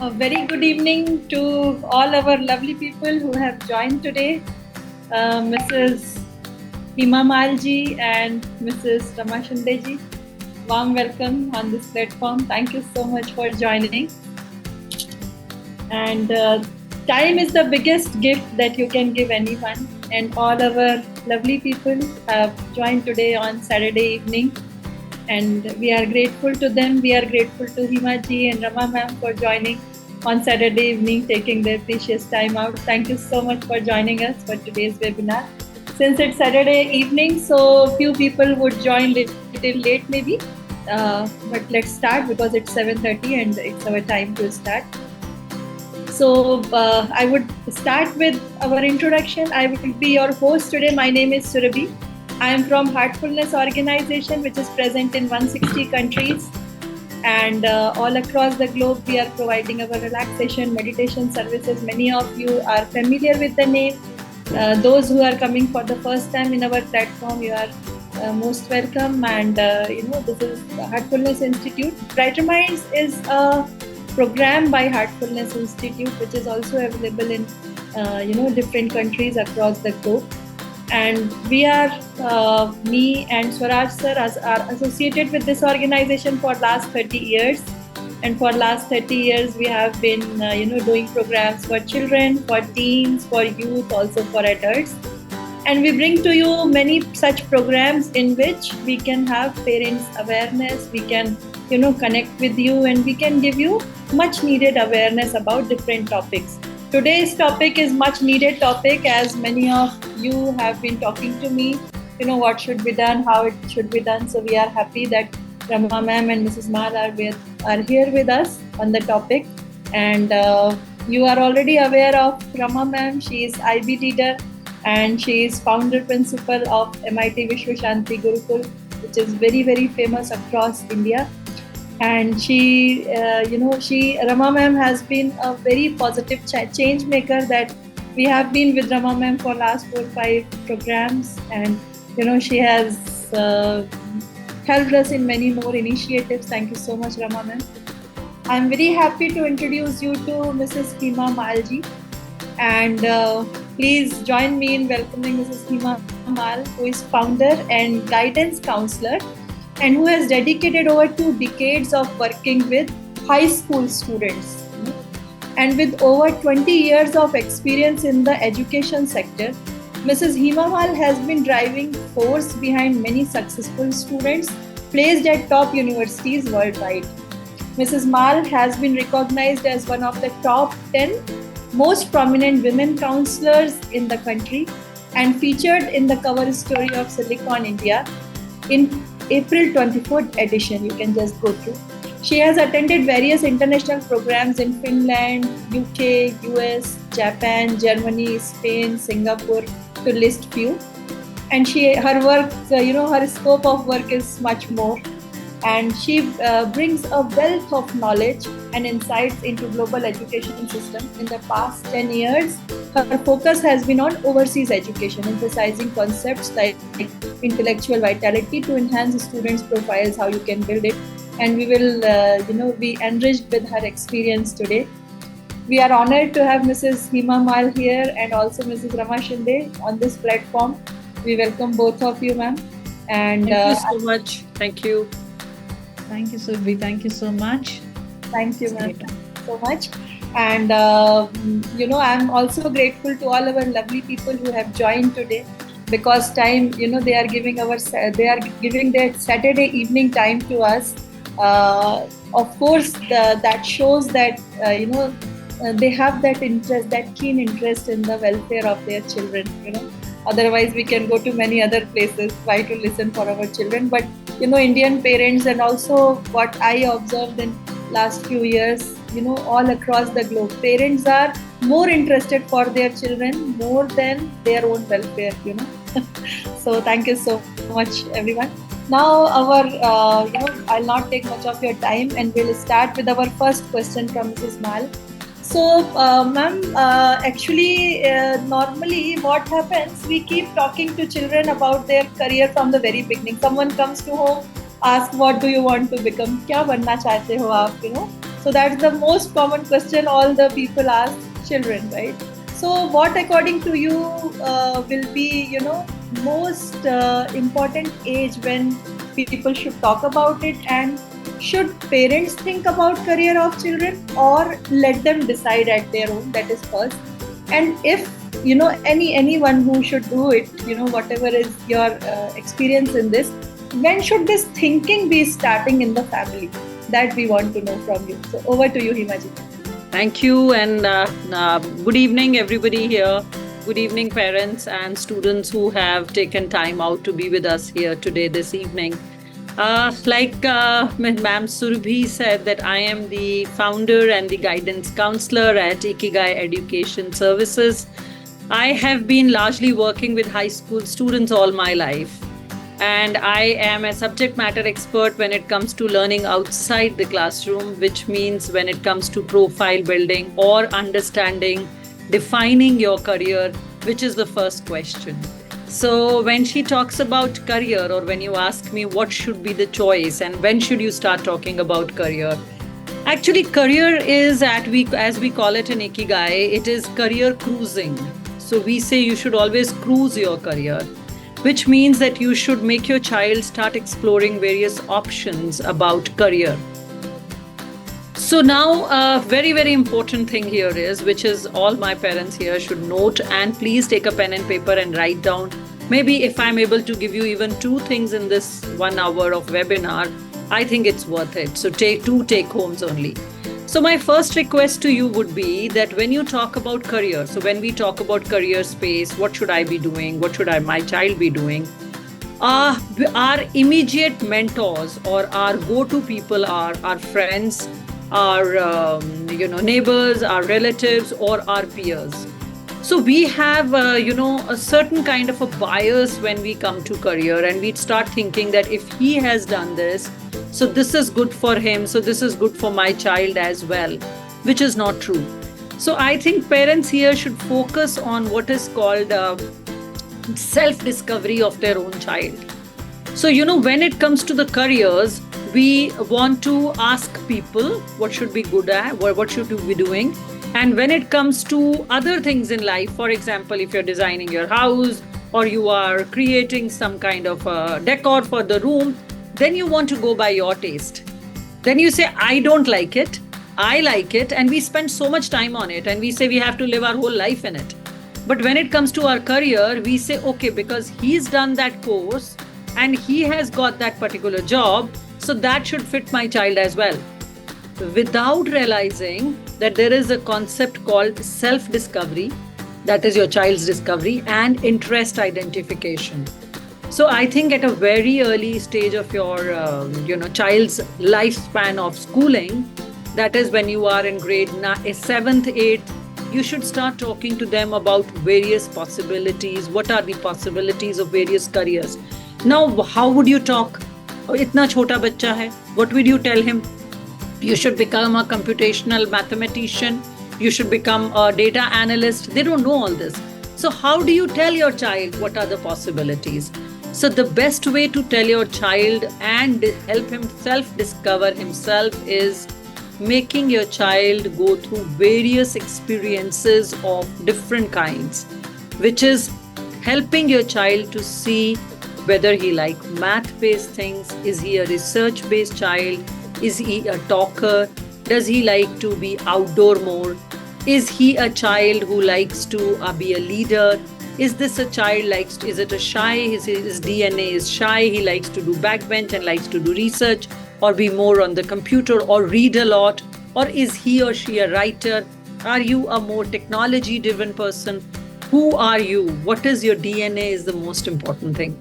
A very good evening to all our lovely people who have joined today. Mrs. Hima Malji and Mrs. Rama Shindeji. Warm welcome on this platform. Thank you so much for joining. And time is the biggest gift that you can give anyone. And all our lovely people have joined today on Saturday evening. And we are grateful to them. We are grateful to Hima ji and Rama ma'am for joining on Saturday evening, taking their precious time out. Thank you so much for joining us for today's webinar. Since it's Saturday evening, so few people would join little late maybe. But let's start because it's 7:30 and it's our time to start. So I would start with our introduction. I will be your host today. My name is Surabhi. I am from Heartfulness Organization, which is present in 160 countries. And all across the globe, we are providing our relaxation, meditation services. Many of you are familiar with the name. Those who are coming for the first time in our platform, you are most welcome. And this is the Heartfulness Institute. Brighter Minds is a program by Heartfulness Institute, which is also available in different countries across the globe. And we are, me and Swaraj sir are associated with this organization for last 30 years. And for last 30 years, we have been, doing programs for children, for teens, for youth, also for adults. And we bring to you many such programs in which we can have parents awareness, we can, connect with you, and we can give you much needed awareness about different topics. Today's topic is much needed topic, as many of you have been talking to me, what should be done, how it should be done. So we are happy that Rama ma'am and Mrs. Mal are here with us on the topic. And you are already aware of Rama ma'am. She is IB leader and she is founder principal of MIT Vishwa Shanti Gurukul, which is very, very famous across India. And she, Rama ma'am has been a very positive change maker, that we have been with Rama ma'am for last 4-5 programs. And, she has helped us in many more initiatives. Thank you so much, Rama ma'am. I'm very happy to introduce you to Mrs. Hima Malji. And please join me in welcoming Mrs. Hima Mal, who is founder and guidance counselor, and who has dedicated over 2 decades of working with high school students. And with over 20 years of experience in the education sector, Mrs. Hima Mal has been driving force behind many successful students placed at top universities worldwide. Mrs. Mal has been recognized as one of the top 10 most prominent women counselors in the country and featured in the cover story of Silicon India in April 24th edition. You can just go through. She has attended various international programs in Finland, UK, US, Japan, Germany, Spain, Singapore, to list few. And her work, her scope of work is much more. And she brings a wealth of knowledge and insights into global education system. In the past 10 years, her focus has been on overseas education, emphasizing concepts like intellectual vitality to enhance students' profiles, how you can build it. And we will, be enriched with her experience today. We are honored to have Mrs. Hima Mal here and also Mrs. Rama Shinde on this platform. We welcome both of you, ma'am. And thank you so much. Thank you. Thank you, Surabhi. Thank you so much. Thank you, ma'am. Thank you so much. And, I'm also grateful to all our lovely people who have joined today, because time, they are giving their Saturday evening time to us. Of course, that shows that, they have that interest, that keen interest in the welfare of their children, Otherwise, we can go to many other places, try to listen for our children. But, Indian parents, and also what I observed in last few years, all across the globe, parents are more interested for their children more than their own welfare, So thank you so much, everyone. Now, I'll not take much of your time, and we'll start with our first question from Mrs. Mal. So, ma'am, actually, normally what happens, we keep talking to children about their career from the very beginning. Someone comes to home, asks, what do you want to become? Kya banna chahte ho aap, So that's the most common question all the people ask children, right? So what according to you will be, most important age when people should talk about it, and should parents think about career of children or let them decide at their own? That is first. And if anyone who should do it, whatever is your experience in this, when should this thinking be starting in the family? That we want to know from you. So over to you, Himaji. Thank you, and good evening, everybody here. Good evening, parents and students who have taken time out to be with us here today, this evening. Like Ma'am Surabhi said, that I am the founder and the guidance counselor at Ikigai Education Services. I have been largely working with high school students all my life. And I am a subject matter expert when it comes to learning outside the classroom, which means when it comes to profile building or understanding, defining your career, which is the first question. So when she talks about career, or when you ask me what should be the choice and when should you start talking about career, actually career is, as we call it in Ikigai, it is career cruising. So we say you should always cruise your career, which means that you should make your child start exploring various options about career. So now a very, very important thing here is, which is all my parents here should note, and please take a pen and paper and write down. Maybe if I'm able to give you even 2 things in this 1 hour of webinar, I think it's worth it. So take 2 take homes only. So my first request to you would be that when you talk about career, so when we talk about career space, what should I be doing? What should my child be doing? Our immediate mentors or our go-to people are our friends, our neighbors, our relatives, or our peers. So we have a certain kind of a bias when we come to career, and we start thinking that if he has done this, so this is good for him, so this is good for my child as well, which is not true. So I think parents here should focus on what is called self-discovery of their own child. So, when it comes to the careers, we want to ask people what should be good at, what should you be doing. And when it comes to other things in life, for example, if you're designing your house or you are creating some kind of decor for the room, then you want to go by your taste. Then you say, I don't like it, I like it, and we spend so much time on it, and we say we have to live our whole life in it. But when it comes to our career, we say, okay, because he's done that course and he has got that particular job, so that should fit my child as well. Without realizing that there is a concept called self-discovery, that is your child's discovery, and interest identification. So I think at a very early stage of your child's lifespan of schooling, that is when you are in grade 7th, 8th, you should start talking to them about various possibilities. What are the possibilities of various careers? Now, how would you talk? Itna chota bachcha hai. What would you tell him? You should become a computational mathematician. You should become a data analyst. They don't know all this. So how do you tell your child what are the possibilities? So the best way to tell your child and help him self-discover himself is making your child go through various experiences of different kinds, which is helping your child to see whether he likes math-based things. Is he a research-based child? Is he a talker? Does he like to be outdoor more? Is he a child who likes to be a leader? Is this a child is it a shy? His DNA is shy. He likes to do backbench and likes to do research or be more on the computer or read a lot? Or is he or she a writer? Are you a more technology driven person? Who are you? What is your DNA is the most important thing.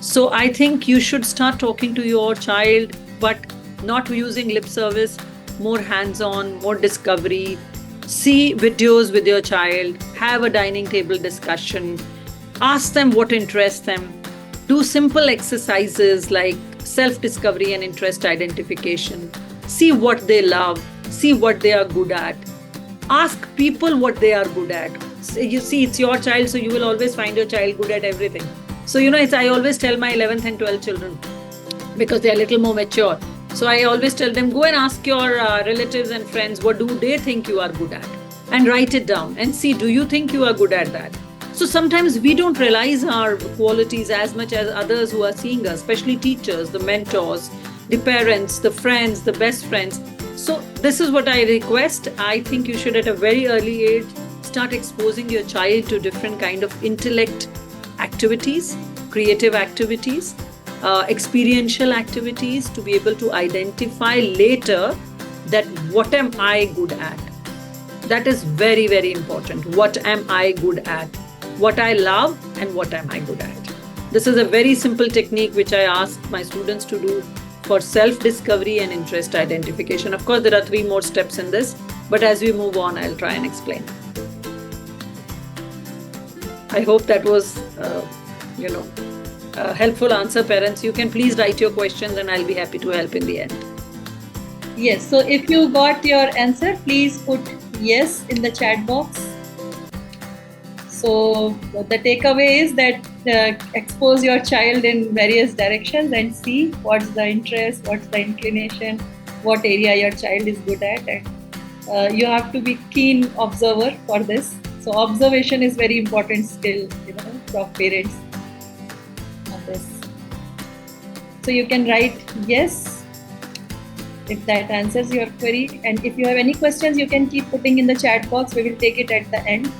So I think you should start talking to your child, but not using lip service, more hands-on, more discovery. See videos with your child, have a dining table discussion, ask them what interests them, do simple exercises like self-discovery and interest identification, see what they love, see what they are good at, ask people what they are good at. You see, it's your child, so you will always find your child good at everything. So, I always tell my 11th and 12th children, because they are a little more mature, So I always tell them, go and ask your relatives and friends, what do they think you are good at? And write it down and see, do you think you are good at that? So sometimes we don't realize our qualities as much as others who are seeing us, especially teachers, the mentors, the parents, the friends, the best friends. So this is what I request. I think you should at a very early age start exposing your child to different kind of intellect activities, creative activities, experiential activities, to be able to identify later that what am I good at. That is very, very important. What am I good at? What I love and what am I good at? This is a very simple technique which I ask my students to do for self-discovery and interest identification. Of course, there are 3 more steps in this, but as we move on, I'll try and explain. I hope that was, a helpful answer, parents. You can please write your questions and I'll be happy to help in the end. Yes, so if you got your answer, please put yes in the chat box. So the takeaway is that expose your child in various directions and see what's the interest, what's the inclination, what area your child is good at, and you have to be keen observer for this. So observation is very important skill, for parents on this. So you can write yes if that answers your query, and if you have any questions, you can keep putting in the chat box. We will take it at the end.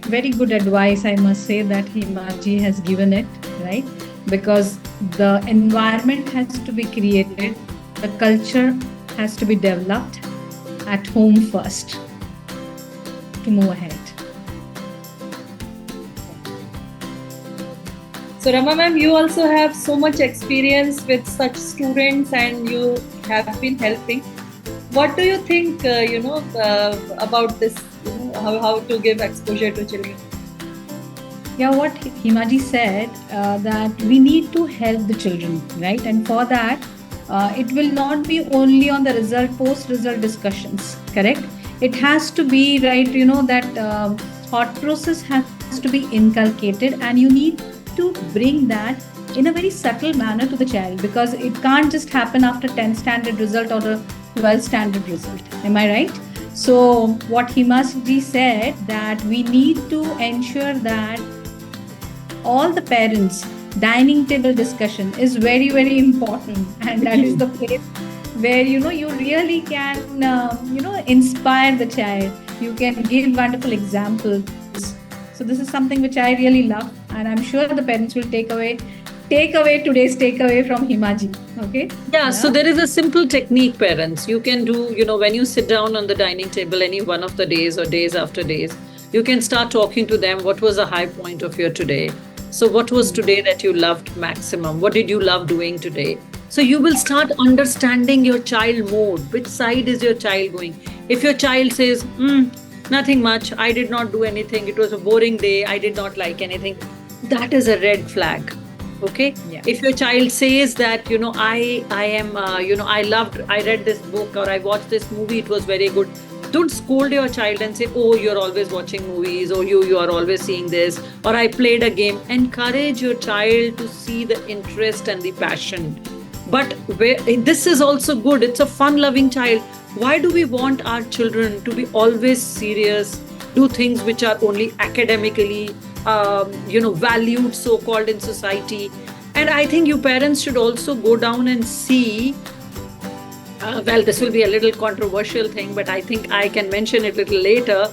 Very good advice, I must say, that Himaji has given it, right? Because the environment has to be created, the culture has to be developed at home first to move ahead. So Rama ma'am, you also have so much experience with such students and you have been helping. What do you think, about this, how to give exposure to children? Yeah, what Himaji said, that we need to help the children, right? And for that, it will not be only on the post-result discussions, correct? It has to be, right, that thought process has to be inculcated, and you need to bring that in a very subtle manner to the child, because it can't just happen after 10th standard result or the 12th standard result. Am I right? So what Himaji said, that we need to ensure that all the parents' dining table discussion is very, very important, and that is the place where you really can inspire the child. You can give wonderful examples. So this is something which I really love, and I'm sure the parents will take away today's takeaway from Himaji. Okay? Yeah, so there is a simple technique, parents. You can do, when you sit down on the dining table any one of the days or days after days, you can start talking to them. What was the high point of your today? So what was today that you loved maximum? What did you love doing today? So you will start understanding your child more. Which side is your child going? If your child says, nothing much, I did not do anything, it was a boring day, I did not like anything, that is a red flag. Okay? Yeah. If your child says that, I read this book or I watched this movie, it was very good. Don't scold your child and say, oh, you're always watching movies, or you are always seeing this, or I played a game. Encourage your child to see the interest and the passion. But this is also good. It's a fun-loving child. Why do we want our children to be always serious, do things which are only academically, valued, so-called in society? And I think you parents should also go down and see, this will be a little controversial thing, but I think I can mention it a little later.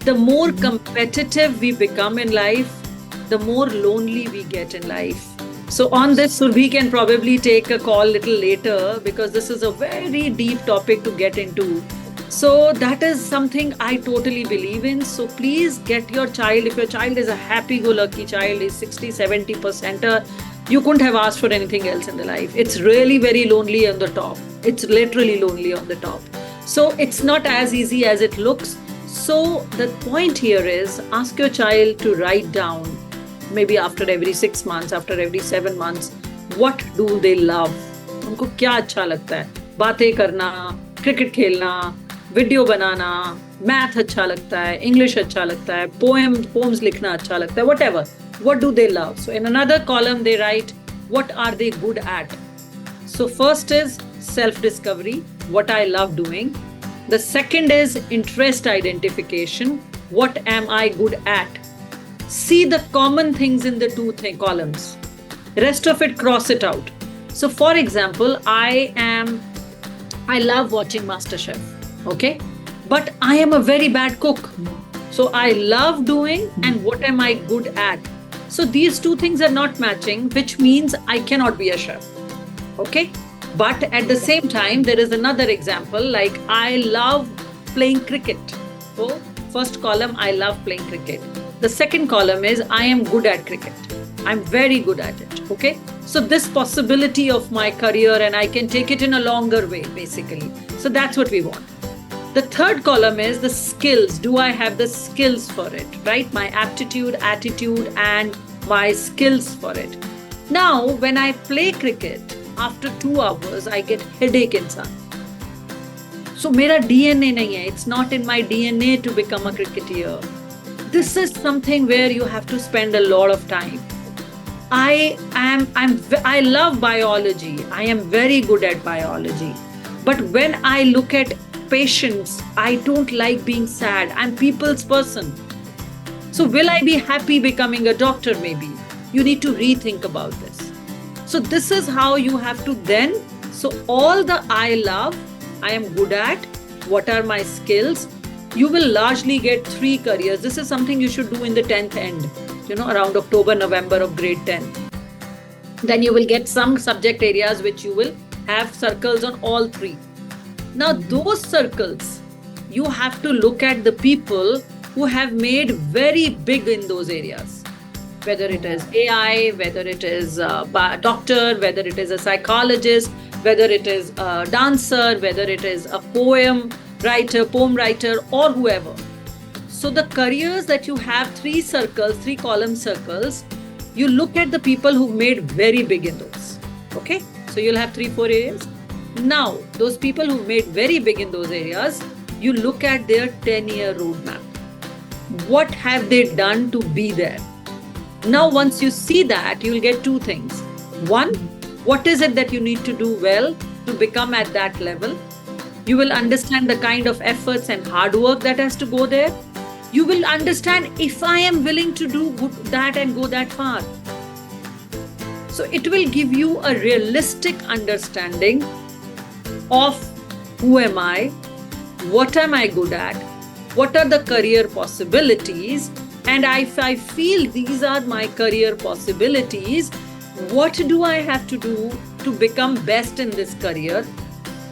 The more competitive we become in life, the more lonely we get in life. So on this, we can probably take a call a little later, because this is a very deep topic to get into. So that is something I totally believe in. So please get your child, if your child is a happy-go-lucky child, is 60-70%, you couldn't have asked for anything else in the life. It's really very lonely on the top. It's literally lonely on the top. So it's not as easy as it looks. So the point here is, ask your child to write down, maybe after every 6 months, after every 7 months, what do they love? उनको क्या अच्छा लगता है? बातें करना, cricket खेलना, video बनाना, math अच्छा लगता है, इंग्लिश अच्छा लगता है, पोएम्स लिखना अच्छा लगता है, whatever. What do they love? So in another column, they write, what are they good at? So first is self-discovery, what I love doing. The second is interest identification, what am I good at? See the common things in the two columns. Rest of it, cross it out. So for example, I love watching MasterChef, okay? But I am a very bad cook. So I love doing, and what am I good at? So these two things are not matching, which means I cannot be a chef, okay? But at the same time, there is another example, like I love playing cricket. So first column, I love playing cricket. The second column is I am good at cricket. I'm very good at it, okay? So this possibility of my career, and I can take it in a longer way, basically. So that's what we want. The third column is the skills. Do I have the skills for it, right? My aptitude, attitude, and my skills for it. Now, when I play cricket, after 2 hours, I get headache inside. So, mera DNA nahi hai. It's not in my DNA to become a cricketer. This is something where you have to spend a lot of time. I love biology. I am very good at biology. But when I look at patients, I don't like being sad. I'm people's person. So will I be happy becoming a doctor? Maybe. You need to rethink about this. So this is how you have to then, so all the I love, I am good at, what are my skills? You will largely get 3 careers. This is something you should do in the 10th end, around October, November of grade 10. Then you will get some subject areas which you will have circles on all 3. Now those circles, you have to look at the people who have made very big in those areas. Whether it is AI, whether it is a doctor, whether it is a psychologist, whether it is a dancer, whether it is a poem writer, or whoever. So the careers that you have 3 circles, 3 column circles, you look at the people who made very big in those. Okay? So you'll have 3-4 areas. Now, those people who made very big in those areas, you look at their 10-year roadmap. What have they done to be there? Now, once you see that, you'll get 2 things. 1, what is it that you need to do well to become at that level? You will understand the kind of efforts and hard work that has to go there. You will understand if I am willing to do that and go that far. So it will give you a realistic understanding of who am I, what am I good at, what are the career possibilities, and if I feel these are my career possibilities, what do I have to do to become best in this career?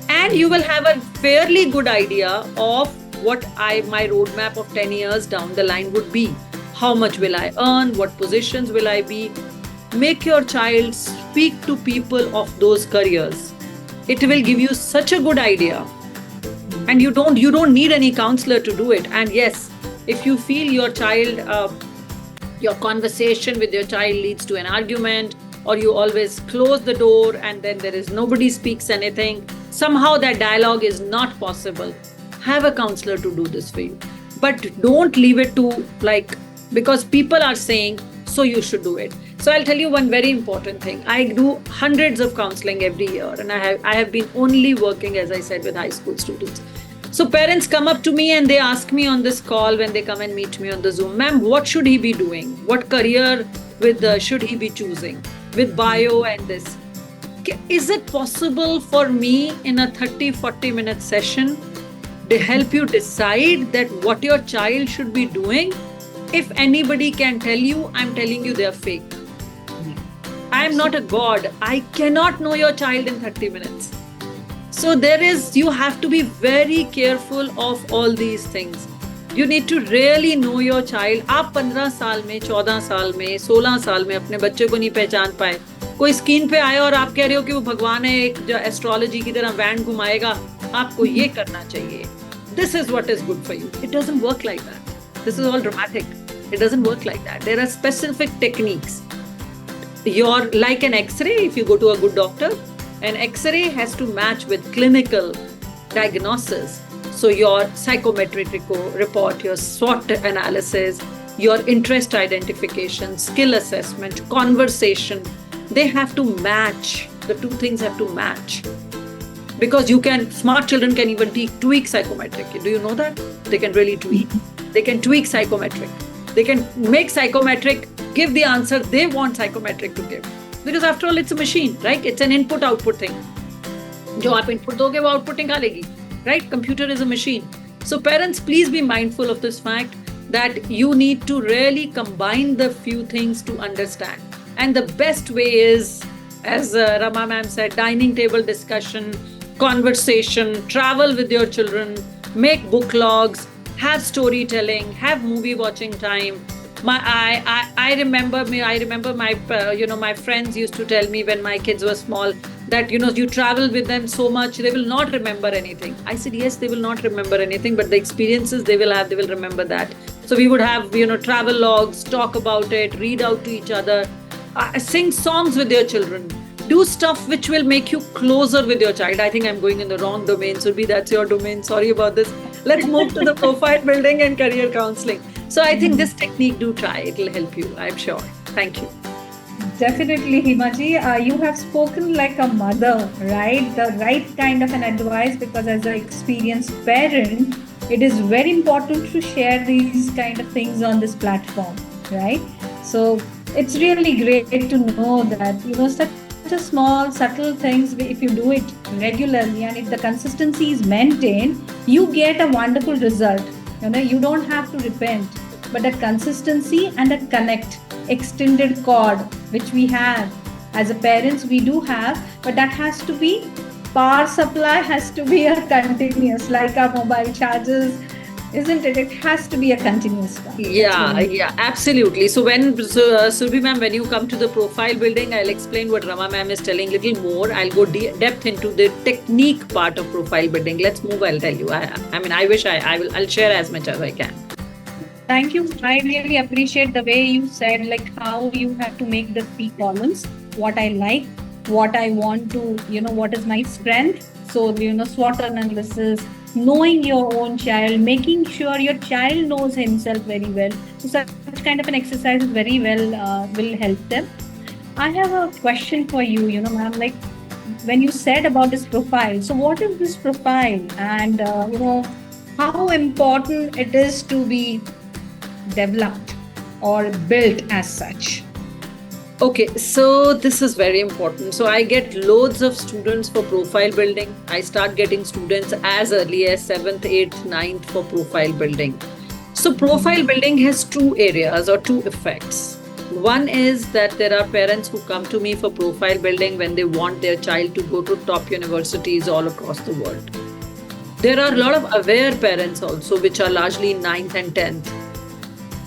And you will have a fairly good idea of what my roadmap of 10 years down the line would be. How much will I earn? What positions will I be? Make your child speak to people of those careers. It will give you such a good idea. And you don't need any counselor to do it. And yes, if you feel your child, your conversation with your child leads to an argument, or you always close the door and then nobody speaks anything, somehow that dialogue is not possible, have a counselor to do this for you. But don't leave it to because people are saying, so you should do it. So I'll tell you one very important thing. I do hundreds of counseling every year, and I have been only working, as I said, with high school students. So parents come up to me and they ask me on this call when they come and meet me on the Zoom, ma'am, what should he be doing? What career should he be choosing with bio and this? Is it possible for me in a 30-40 minute session to help you decide that what your child should be doing? If anybody can tell you, I'm telling you they're fake. I am not a god. I cannot know your child in 30 minutes. So you have to be very careful of all these things. You need to really know your child. आप 15 साल में, 14 साल में, 16 साल में अपने बच्चे को नहीं पहचान पाए. कोई स्क्रीन पे आए और आप कह रहे हो कि वो भगवान है, एक जो एस्ट्रोलॉजी की तरह वैन घुमाएगा, आपको ये करना चाहिए. This is what is good for you. It doesn't work like that. This is all dramatic. It doesn't work like that. There are specific techniques. You're like an X-ray. If you go to a good doctor, an X-ray has to match with clinical diagnosis. So your psychometric report, your SWOT analysis, your interest identification, skill assessment, conversation, they have to match. The two things have to match. Because smart children can even tweak psychometric. Do you know that? They can really tweak. They can tweak psychometric. They can make psychometric give the answer they want psychometric to give. Because after all, it's a machine, right? It's an input-output thing. जो आप input दोगे वो output निकालेगी, right? Computer is a machine. So parents, please be mindful of this fact that you need to really combine the few things to understand. And the best way is, as Rama ma'am said, dining table discussion, conversation, travel with your children, make book logs, have storytelling, have movie watching time. I remember my my friends used to tell me when my kids were small that you travel with them so much they will not remember anything. I said yes, they will not remember anything, but the experiences they will have, they will remember that. So we would have travel logs, talk about it, read out to each other, sing songs with your children, do stuff which will make you closer with your child. I think I'm going in the wrong domain. Surbhi, that's your domain. Sorry about this. Let's move to the profile building and career counseling. So I think this technique, do try. It'll help you, I'm sure. Thank you. Definitely, Himaji. You have spoken like a mother, right? The right kind of an advice, because as an experienced parent, it is very important to share these kind of things on this platform, right? So it's really great to know that, such a small, subtle things, if you do it regularly and if the consistency is maintained, you get a wonderful result. You don't have to repent, but that consistency and a connect, extended cord, which we have as a parents, we do have, but that has to be, power supply has to be a continuous, like our mobile chargers, isn't it? It has to be a continuous one. Yeah, absolutely. So Surbhi ma'am, when you come to the profile building, I'll explain what Rama ma'am is telling a little more. I'll go depth into the technique part of profile building. Let's move, I'll tell you. I wish I'll share as much as I can. Thank you. I really appreciate the way you said, like how you have to make the 3 columns, what I like, what I want to, what is my strength. So, SWOT analysis, knowing your own child, making sure your child knows himself very well. So such kind of an exercise very well will help them. I have a question for you, ma'am, like when you said about this profile, so what is this profile, and how important it is to be developed or built as such? Okay, so this is very important. So I get loads of students for profile building. I start getting students as early as 7th, 8th, 9th for profile building. So profile building has 2 areas or 2 effects. One is that there are parents who come to me for profile building when they want their child to go to top universities all across the world. There are a lot of aware parents also, which are largely 9th and 10th,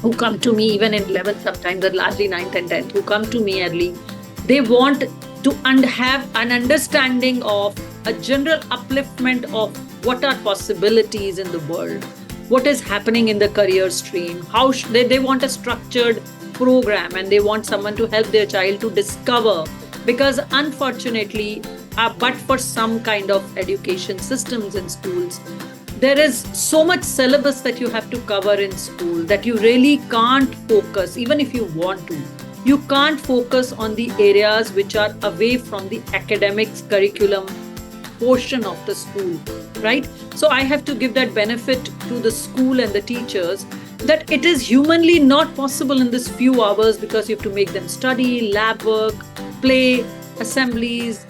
who come to me even in 11th sometimes, but largely 9th and 10th, who come to me early. They want to have an understanding of a general upliftment of what are possibilities in the world, what is happening in the career stream, how they want a structured program, and they want someone to help their child to discover, because unfortunately, but for some kind of education systems in schools, there is so much syllabus that you have to cover in school that you really can't focus, even if you want to. You can't focus on the areas which are away from the academics curriculum portion of the school, right? So I have to give that benefit to the school and the teachers that it is humanly not possible in this few hours, because you have to make them study, lab work, play, assemblies,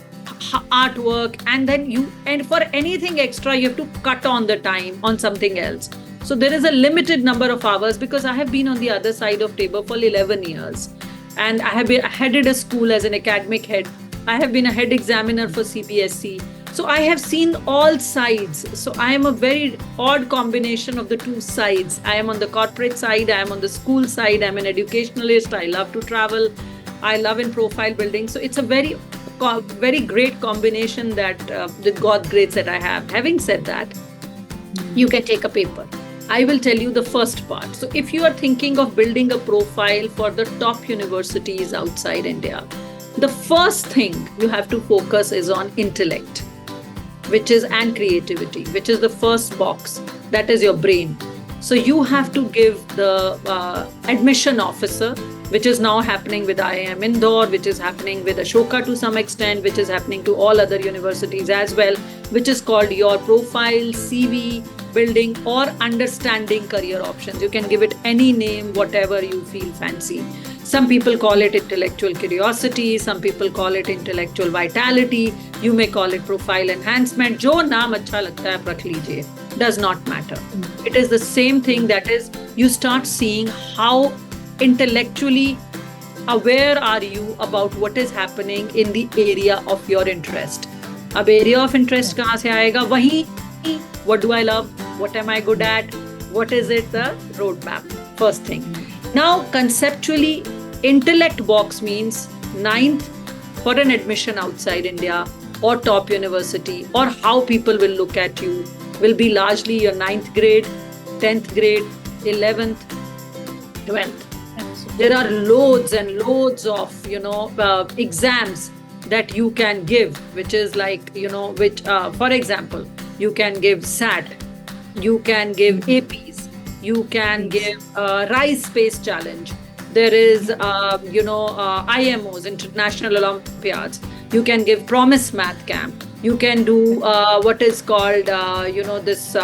artwork, and for anything extra you have to cut on the time on something else. So there is a limited number of hours, because I have been on the other side of table for 11 years, and I have headed a school as an academic head. I have been a head examiner for CBSE. So I have seen all sides. So I am a very odd combination of the 2 sides. I am on the corporate side, I am on the school side, I'm an educationalist, I love to travel, I love in profile building. So it's a very great combination that with God's grace that I have. Having said that, you can take a paper. I will tell you the first part. So if you are thinking of building a profile for the top universities outside India, the first thing you have to focus is on intellect, and creativity, which is the first box. That is your brain. So you have to give the admission officer, which is now happening with IIM Indore, which is happening with Ashoka to some extent, which is happening to all other universities as well, which is called your profile, CV building, or understanding career options. You can give it any name, whatever you feel fancy. Some people call it intellectual curiosity, some people call it intellectual vitality, you may call it profile enhancement. जो नाम अच्छा लगता है आप रख लीजिए, does not matter. It is the same thing, that is, you start seeing how intellectually aware are you about what is happening in the area of your interest. अब area of interest कहाँ से आएगा? वहीं what do I love? What am I good at? What is it? The roadmap. First thing. Now, conceptually, intellect box means 9th for an admission outside India or top university, or how people will look at you will be largely your 9th grade, 10th grade, 11th, 12th. There are loads and loads of, exams that you can give, which is like, which, for example, you can give SAT, you can give APs, you can give RISE Space Challenge. There is, IMOs, International Olympiads. You can give Promise Math Camp. You can do what is called, this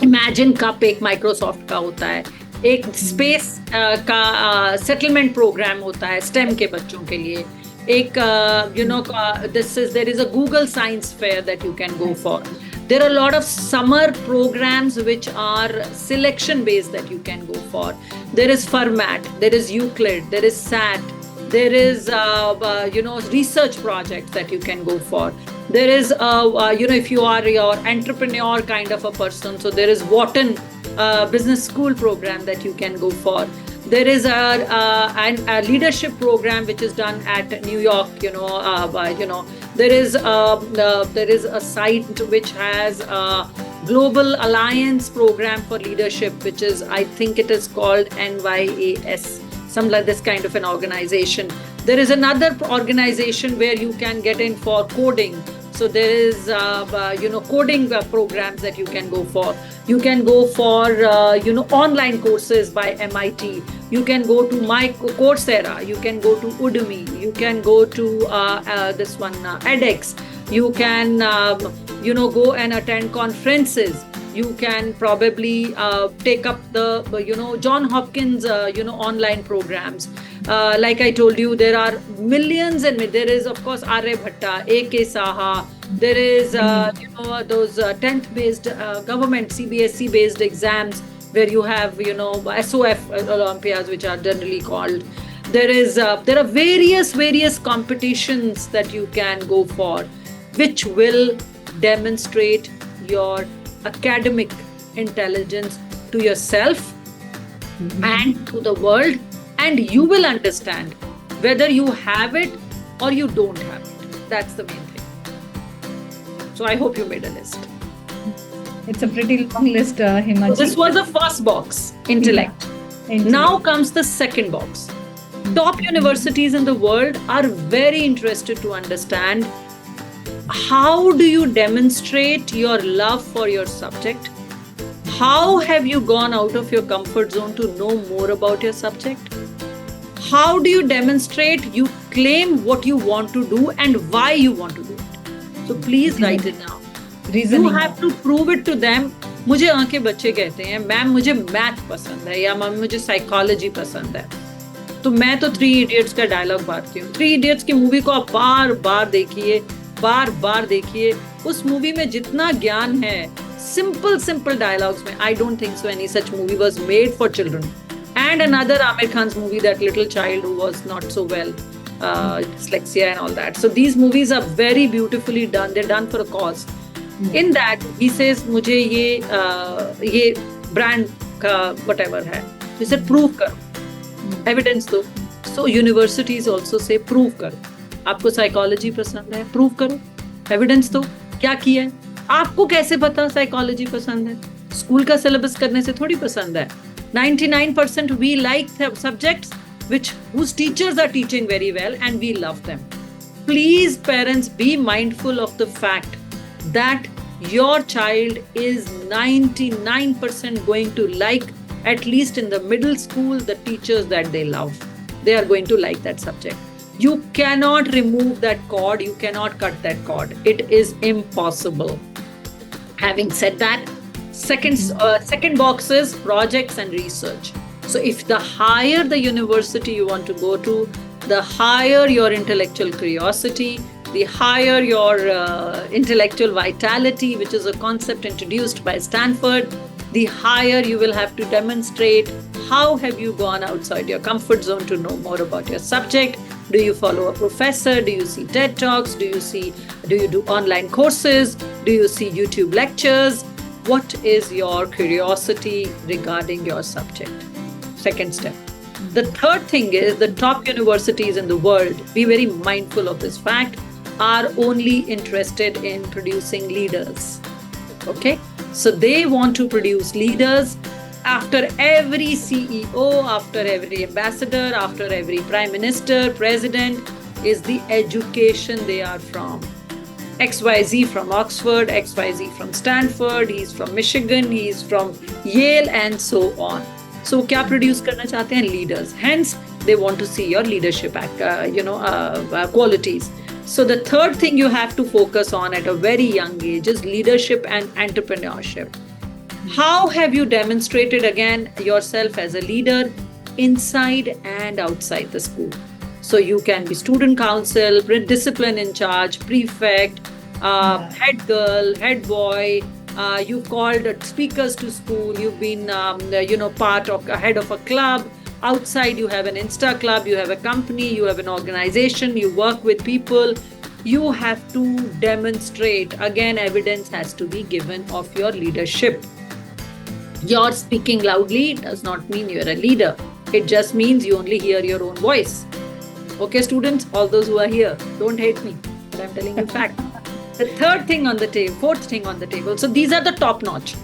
Imagine Cup एक Microsoft का होता है. एक space का settlement programme होता है STEM के बच्चों के लिए. एक there is a Google Science Fair that you can go for. There are a lot of summer programs which are selection based that you can go for. There is Fermat, there is Euclid, there is SAT, there is research projects that you can go for. There is if you are your entrepreneur kind of a person, so there is Wharton business school program that you can go for. There is a leadership program which is done at New York. There is a site which has a Global Alliance program for leadership, which is, I think it is called NYAS, some like this kind of an organization. There is another organization where you can get in for coding. So there is, coding programs that you can go for. You can go for, online courses by MIT. You can go to Coursera. You can go to Udemy. You can go to this one, edX. You can, go and attend conferences. You can probably take up the, John Hopkins, online programs. Like I told you, there are millions and there is, of course, Aryabhatta, A.K. Saha. There is, those 10th based government CBSE based exams where you have, SOF Olympiads, which are generally called. There are various competitions that you can go for, which will demonstrate your academic intelligence to yourself and to the world, and you will understand whether you have it or you don't have it. That's the main thing. So I hope you made a list. It's a pretty long list, Himaji. So this was the first box, intellect. Yeah. Now comes the second box. Top universities in the world are very interested to understand how do you demonstrate your love for your subject? How have you gone out of your comfort zone to know more about your subject? How do you demonstrate you claim what you want to do and why you want to do it? So please write it down. Reasoning. You have to prove it to them. मुझे आके बच्चे कहते हैं ma'am मुझे math पसंद है या ma'am मुझे साइकोलॉजी पसंद है, तो मैं तो 3 इडियट्स का डायलॉग बांटती हूँ. 3 इडियट्स की मूवी को आप बार बार देखिए. उस मूवी में जितना ज्ञान है, simple dialogues में, I don't think so any such movie was made for children. And another Aamir Khan's movie, that little child who was not so well, dyslexia and all that. So these movies are very beautifully done. They're done for a cause. In that he says मुझे ये brand का whatever है, he said prove करो, evidence दो. So universities also say prove करो. आपको psychology पसंद है, prove करो, evidence दो. क्या किया है? आपको कैसे पता psychology पसंद है? स्कूल का syllabus करने से थोड़ी पसंद है. 99% we like subjects whose teachers are teaching very well and we love them. Please, parents, be mindful of the fact that your child is 99% going to like, at least in the middle school, the teachers that they love. They are going to like that subject. You cannot remove that cord. You cannot cut that cord. It is impossible. Having said that, second box is projects and research. So if the higher the university you want to go to, the higher your intellectual curiosity, the higher your intellectual vitality, which is a concept introduced by Stanford, the higher you will have to demonstrate how have you gone outside your comfort zone to know more about your subject. Do you follow a professor? Do you see TED Talks? Do you do online courses? Do you see YouTube lectures? What is your curiosity regarding your subject? Second step. The third thing is the top universities in the world, be very mindful of this fact, are only interested in producing leaders. Okay? So they want to produce leaders. After every CEO, after every ambassador, after every prime minister, president, is the education they are from. XYZ from Oxford, XYZ from Stanford, he's from Michigan, he's from Yale, and so on. So क्या produce करना चाहते हैं? Leaders. Hence, they want to see your leadership qualities. So the third thing you have to focus on at a very young age is leadership and entrepreneurship. How have you demonstrated again yourself as a leader inside and outside the school? So you can be student council, discipline in charge, prefect, head girl, head boy. You've called speakers to school. You've been, part of head of a club. Outside, you have an Insta club. You have a company. You have an organization. You work with people. You have to demonstrate. Again, evidence has to be given of your leadership. Your speaking loudly does not mean you're a leader. It just means you only hear your own voice. Okay, students, all those who are here, don't hate me, but I'm telling you fact. The fourth thing on the table. So these are the top notch.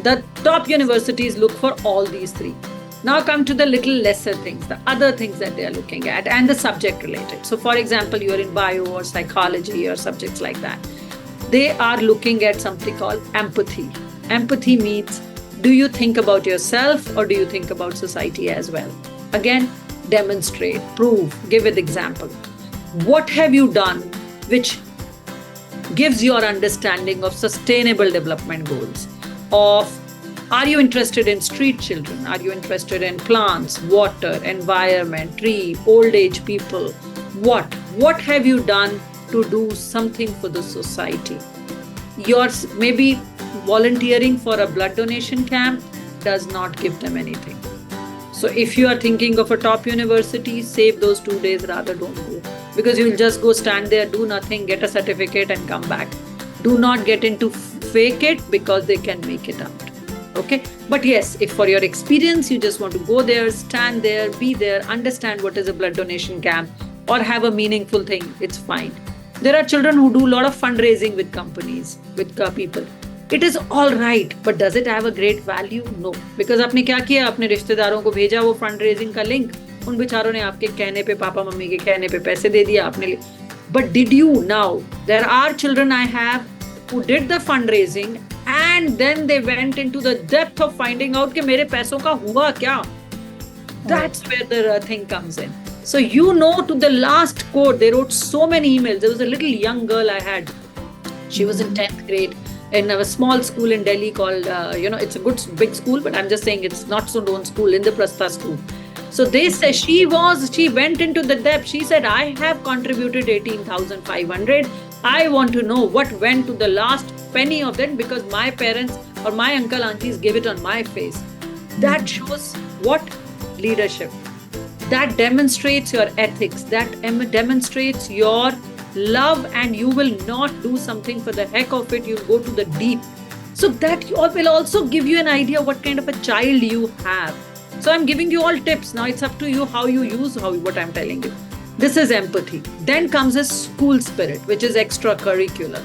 The top universities look for all these three. Now come to the little lesser things, the other things that they are looking at and the subject related. So for example, you're in bio or psychology or subjects like that. They are looking at something called empathy. Empathy means, do you think about yourself or do you think about society as well? Again, demonstrate, prove, give an example. What have you done which gives your understanding of sustainable development goals? Are you interested in street children? Are you interested in plants, water, environment, tree, old age people? What have you done to do something for the society? Yours maybe volunteering for a blood donation camp does not give them anything. So if you are thinking of a top university, save those 2 days, rather don't go. Because you'll just go stand there, do nothing, get a certificate and come back. Do not get into fake it because they can make it out. Okay? But yes, if for your experience, you just want to go there, stand there, be there, understand what is a blood donation camp or have a meaningful thing, it's fine. There are children who do a lot of fundraising with companies, with people. It is all right, but does it have a great value? No. Because आपने क्या किया? अपने रिश्तेदारों को भेजा वो fundraising का link. उन बेचारों ने आपके कहने पे, पापा मम्मी के कहने पे पैसे दे दिया आपने. But did you now? There are children I have who did the fundraising and then they went into the depth of finding out कि मेरे पैसों का हुआ क्या? That's where the thing comes in. So to the last quote, they wrote so many emails. There was a little young girl I had. She was in 10th grade. In a small school in Delhi called, it's a good big school, but I'm just saying it's not so known school, Indraprastha school. So they say she went into the depth. She said, I have contributed 18,500. I want to know what went to the last penny of that because my parents or my uncle, aunties gave it on my face. That shows what? Leadership. That demonstrates your ethics. That demonstrates your love, and you will not do something for the heck of it. You'll go to the deep. So that will also give you an idea what kind of a child you have. So I'm giving you all tips. Now it's up to you how you use what I'm telling you. This is empathy. Then comes a school spirit, which is extracurricular,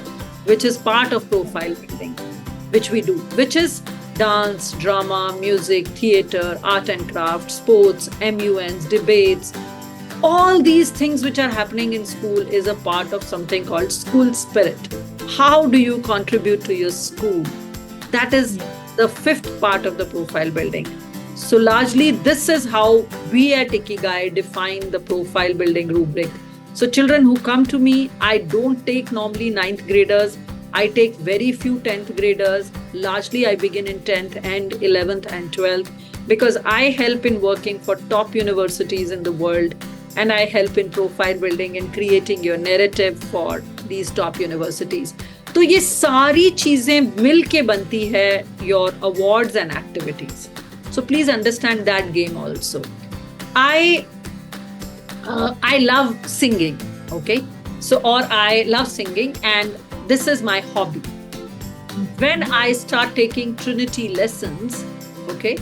which is part of profile building, which we do, which is dance, drama, music, theater, art and craft, sports, MUNs, debates, all these things which are happening in school is a part of something called school spirit. How do you contribute to your school? That is the fifth part of the profile building. So largely this is how we at Ikigai define the profile building rubric. So children who come to me, I don't take normally 9th graders. I take very few 10th graders. Largely I begin in 10th and 11th and 12th because I help in working for top universities in the world, and I help in profile building and creating your narrative for these top universities. तो ये सारी चीजें मिल के बनती है your awards and activities. So please understand that game also. I love singing, okay? So, or I love singing and this is my hobby. When I start taking Trinity lessons, okay,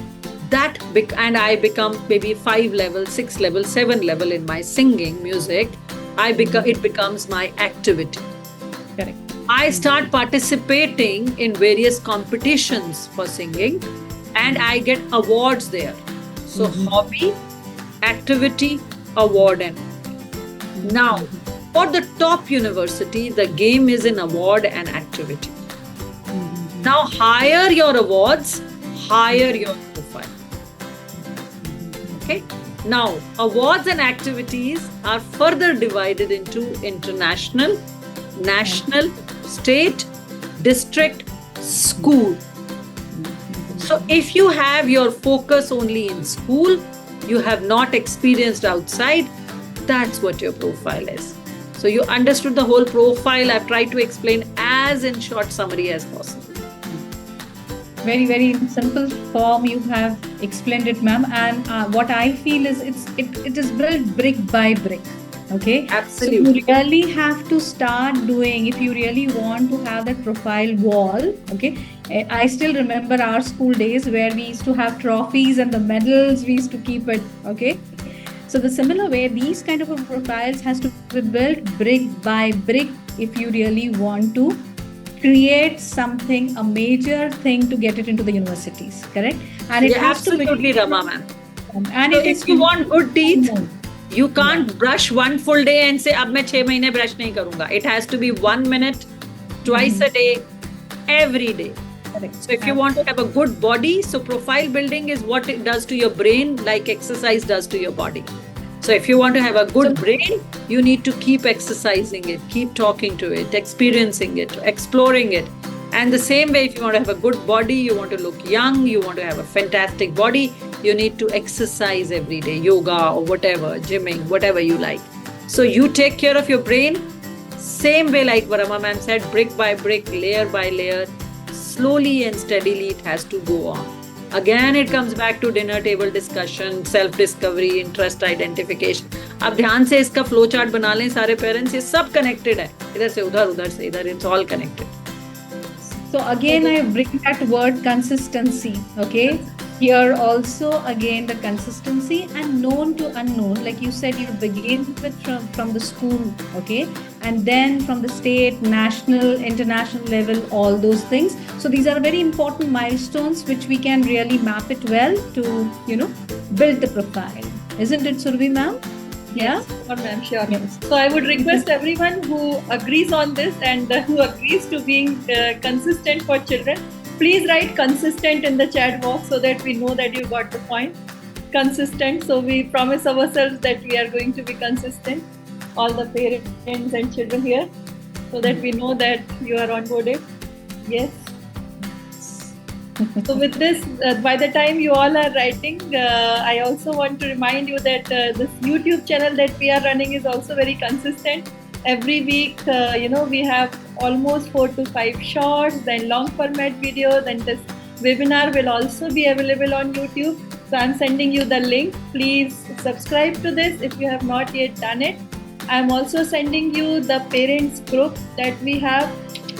and I become maybe 5 level, 6 level, 7 level in my singing music, it becomes my activity. Correct. I start participating in various competitions for singing and I get awards there. So hobby, activity, award and now for the top university, the game is in award and activity. Now higher your awards, higher your profile. Okay. Now awards and activities are further divided into international, national, state, district, school. So if you have your focus only in school, you have not experienced outside, that's what your profile is. So you understood the whole profile. I've tried to explain as in short summary as possible. Very, very simple form you have explained it, ma'am. And what I feel is it is built brick by brick. Okay. Absolutely. So you really have to start doing, if you really want to have that profile wall. Okay. I still remember our school days where we used to have trophies and the medals, we used to keep it. Okay. So the similar way, these kind of profiles has to be built brick by brick if you really want to create something, a major thing to get it into the universities, correct? And it has absolutely, Rama ma'am. And so if you want good teeth, you can't brush one full day and say, "Ab main 6 mahine brush nahi karunga." It has to be 1 minute, twice a day, every day. Correct. So if you want to have a good body, so profile building is what it does to your brain, like exercise does to your body. So if you want to have a good brain, you need to keep exercising it, keep talking to it, experiencing it, exploring it. And the same way, if you want to have a good body, you want to look young, you want to have a fantastic body, you need to exercise every day, yoga or whatever, gymming, whatever you like. So you take care of your brain, same way like Varama ma'am said, brick by brick, layer by layer, slowly and steadily it has to go on. Again, it comes back to dinner table discussion, self-discovery, interest identification. अब ध्यान से इसका flow chart बना लें सारे parents, ये सब connected है, इधर से उधर, उधर से इधर, it's all connected. So again, I bring that word consistency. Okay. Here also again the consistency and known to unknown. Like you said, you begin with from the school, okay, and then from the state, national, international level, all those things. So these are very important milestones which we can really map it well to, build the profile. Isn't it, Surabhi ma'am? Yes, sure, ma'am, sure. Yes. So I would request everyone who agrees on this and who agrees to being consistent for children, please write consistent in the chat box so that we know that you got the point. Consistent. So we promise ourselves that we are going to be consistent, all the parents and children here, so that we know that you are onboarded. Yes. So with this, by the time you all are writing, I also want to remind you that this YouTube channel that we are running is also very consistent. Every week, we have almost 4 to 5 shorts, then long format videos, and this webinar will also be available on YouTube. So I'm sending you the link. Please subscribe to this if you have not yet done it. I'm also sending you the parents group that we have.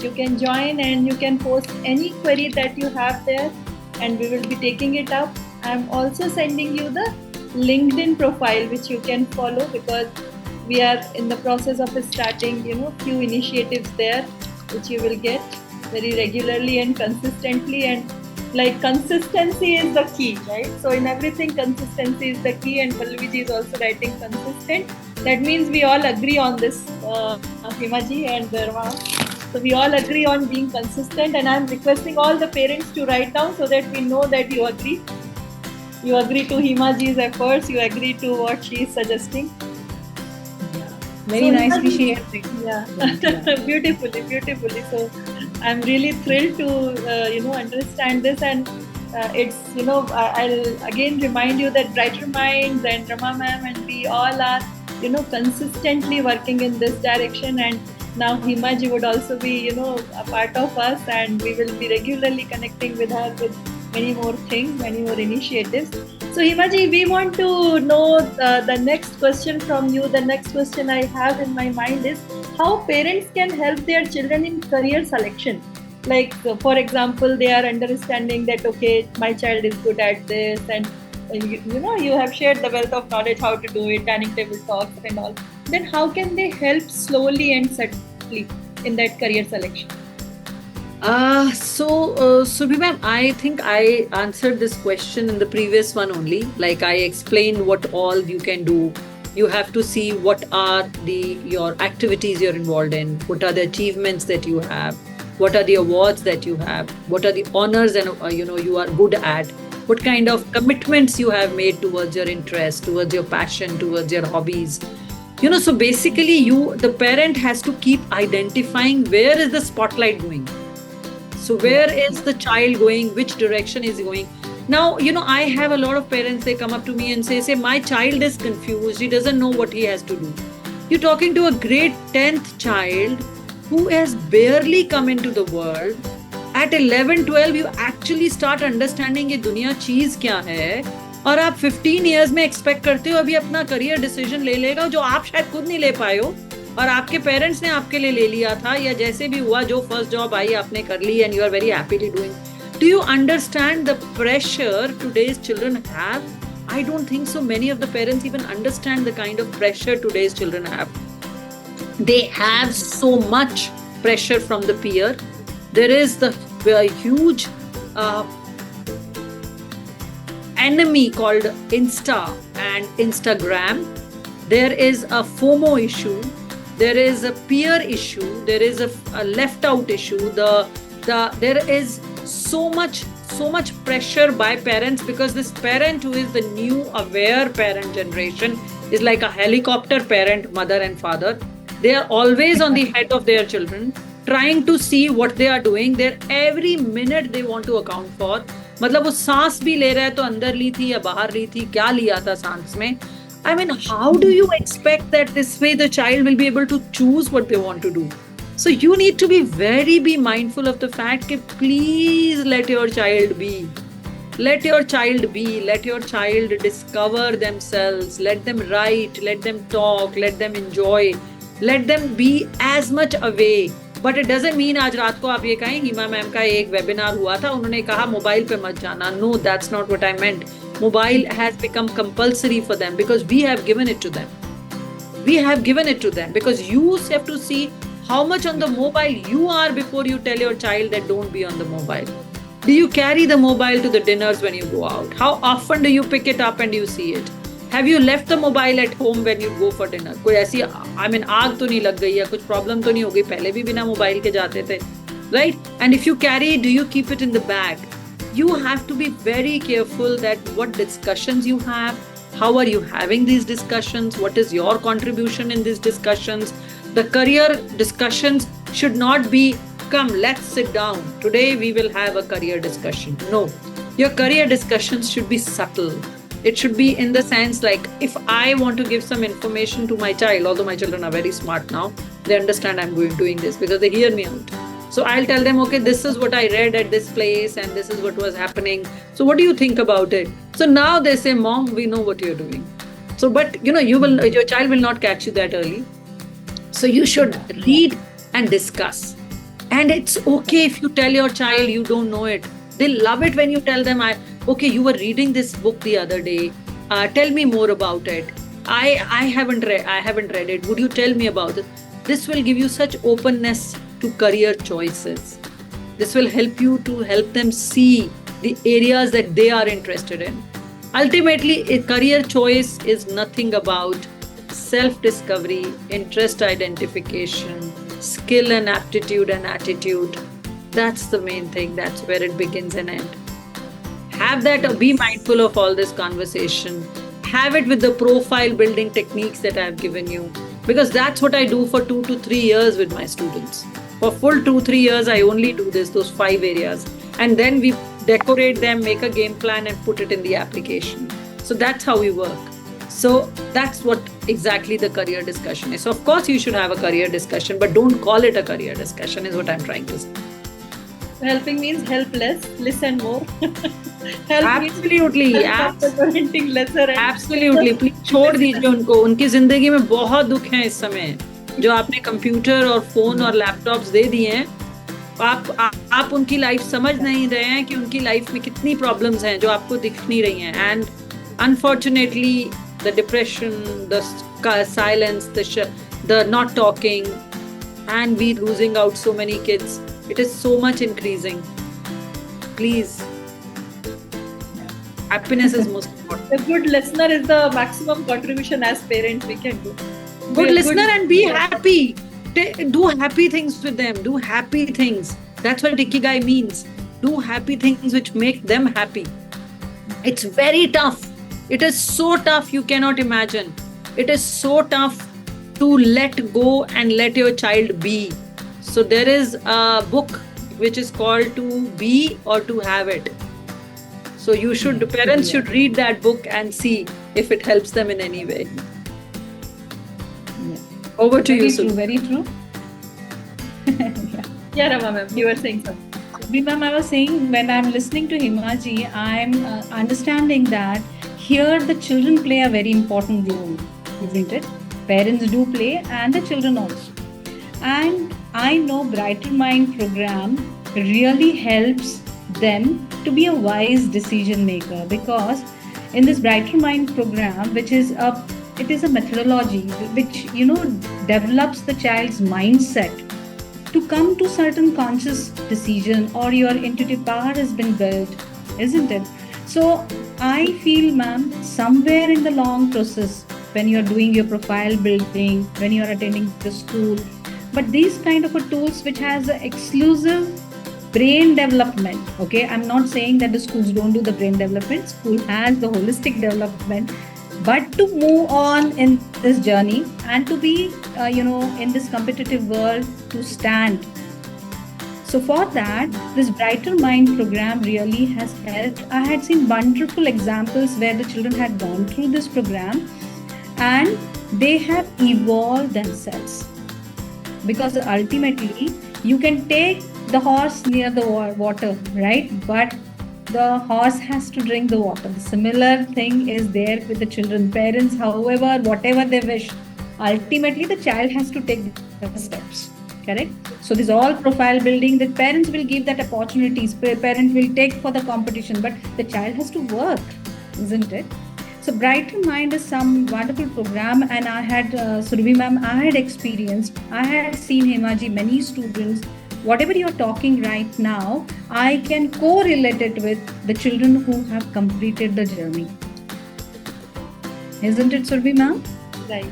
You can join and you can post any query that you have there and we will be taking it up. I'm also sending you the LinkedIn profile which you can follow because we are in the process of starting, few initiatives there which you will get very regularly and consistently, and like consistency is the key, right? So in everything, consistency is the key, and Pallavi is also writing consistent. That means we all agree on this, Himaji and Rama. So we all agree on being consistent, and I'm requesting all the parents to write down so that we know that you agree. You agree to Himaji's efforts, you agree to what she is suggesting. Very So nicely Himaji- shared. Yeah, beautifully. So I'm really thrilled to understand this, and it's I'll again remind you that Brighter Minds and Rama ma'am and we all are consistently working in this direction, and now Himaji would also be a part of us, and we will be regularly connecting with her with many more things, many more initiatives. So Himaji, we want to know the next question from you. The next question I have in my mind is how parents can help their children in career selection. Like for example, they are understanding that okay, my child is good at this, and you have shared the wealth of knowledge how to do it, dining table talks and all. Then how can they help slowly and subtly in that career selection? Subhi ma'am, I think I answered this question in the previous one only. Like I explained what all you can do. You have to see what are your activities you're involved in, what are the achievements that you have, what are the awards that you have, what are the honors and you are good at, what kind of commitments you have made towards your interest, towards your passion, towards your hobbies. So basically the parent has to keep identifying where is the spotlight going. So where is the child going? Which direction is he going? Now, I have a lot of parents, they come up to me and say, my child is confused. He doesn't know what he has to do. You're talking to a grade 10th child who has barely come into the world. At 11, 12, you actually start understanding ये दुनिया चीज क्या है, और आप 15 years में expect करते हो अभी अपना career decision ले लेगा जो आप शायद खुद नहीं ले पाए हो और आपके पेरेंट्स ने आपके लिए ले लिया था, या जैसे भी हुआ जो फर्स्ट जॉब आई आपने कर ली and you are very happily doing. Do you understand the pressure today's children have? I don't think so many of the parents even understand the kind of pressure today's children have. They have so much pressure from the peer. There is the huge enemy called Insta and Instagram. There is a FOMO issue. There is a peer issue. There is a left out issue. There is so much pressure by parents, because this parent who is the new aware parent generation is like a helicopter parent, mother and father. They are always on the head of their children, trying to see what they are doing. Their every minute they want to account for. मतलब वो सांस भी ले रहा है तो अंदर ली थी या बाहर ली थी, क्या लिया था सांस में. I mean, how do you expect that this way the child will be able to choose what they want to do? So you need to be mindful of the fact that please let your child be. Let your child be. Let your child discover themselves. Let them write. Let them talk. Let them enjoy. Let them be as much away. But it doesn't mean आज रात को आप ये कहें हिमा ma'am का एक webinar हुआ था, उन्होंने कहा मोबाइल पे मत जाना. No, that's not what I meant. Mobile has become compulsory for them because we have given it to them. We have given it to them because you have to see how much on the mobile you are before you tell your child that don't be on the mobile. Do you carry the mobile to the dinners when you go out? How often do you pick it up and you see it? Have you left the mobile at home when you go for dinner? कोई ऐसी आग तो नहीं लग गई है, कुछ problem तो नहीं हो गई, पहले भी बिना मोबाइल के जाते थे, right? And if you carry, do you keep it in the bag? You have to be very careful that what discussions you have, how are you having these discussions, what is your contribution in these discussions. The career discussions should not be, come, let's sit down. Today we will have a career discussion. No, your career discussions should be subtle. It should be in the sense like, if I want to give some information to my child, although my children are very smart now, they understand I'm doing this because they hear me out. So I'll tell them, okay, this is what I read at this place and this is what was happening. So what do you think about it? So now they say, Mom, we know what you're doing. So, but your child will not catch you that early. So you should read and discuss. And it's okay if you tell your child you don't know it. They love it when you tell them, okay, you were reading this book the other day. Tell me more about it. I haven't read it. Would you tell me about it? This will give you such openness to career choices. This will help you to help them see the areas that they are interested in. Ultimately, a career choice is nothing about self-discovery, interest identification, skill and aptitude and attitude. That's the main thing. That's where it begins and ends. Have that, be mindful of all this conversation. Have it with the profile building techniques that I've given you. Because that's what I do for 2 to 3 years with my students. For full 2-3 years, I only do this, those 5 areas. And then we decorate them, make a game plan and put it in the application. So that's how we work. So that's what exactly the career discussion is. So of course you should have a career discussion, but don't call it a career discussion is what I'm trying to say. Helping means help less, listen more. Help Absolutely. parenting lesser. Absolutely. Please छोड़ दीजिए उनको. उनकी जिंदगी में बहुत दुख है इस समय. जो आपने कंप्यूटर और फोन और लैपटॉप्स दे दिए हैं, आप उनकी लाइफ समझ नहीं रहे हैं कि उनकी लाइफ में कितनी प्रॉब्लम्स हैं जो आपको दिख नहीं रही हैं. And unfortunately the depression, the silence, the not talking, and we losing out so many kids. It is so much increasing. Please. Happiness is most important. A good listener is the maximum contribution as parents we can do. Good listener and be happy. Do happy things with them. Do happy things. That's what Ikigai means. Do happy things which make them happy. It's very tough. It is so tough you cannot imagine. It is so tough to let go and let your child be. So there is a book which is called To Be or To Have It. So parents should read that book and see if it helps them in any way. Over to you, Sue. Very true. Yeah, Rama ma'am, you were saying something. Ma'am, I was saying when I'm listening to Himaji, I'm understanding that here the children play a very important role, isn't it? Parents do play and the children also. And I know Brighter Mind program really helps them to be a wise decision maker, because in this Brighter Mind program, which is it is a methodology which develops the child's mindset to come to certain conscious decision, or your intuitive power has been built, isn't it? So I feel, ma'am, somewhere in the long process, when you're doing your profile building, when you're attending the school, but these kind of tools which has the exclusive brain development, okay? I'm not saying that the schools don't do the brain development. School has the holistic development, but to move on in this journey and to be, in this competitive world, to stand. So for that, this Brighter Mind program really has helped. I had seen wonderful examples where the children had gone through this program and they have evolved themselves. Because ultimately, you can take the horse near the water, right? But the horse has to drink the water. The similar thing is there with the children. Parents, however, whatever they wish, ultimately the child has to take the steps. Correct? So this is all profile building. The parents will give that opportunities. Parents will take for the competition, but the child has to work, isn't it? So Brighter Mind is some wonderful program, and I had Surabhi ma'am, I had experienced. I had seen Himaji, many students. Whatever you're talking right now, I can correlate it with the children who have completed the journey. Isn't it, Surabhi ma'am? Right.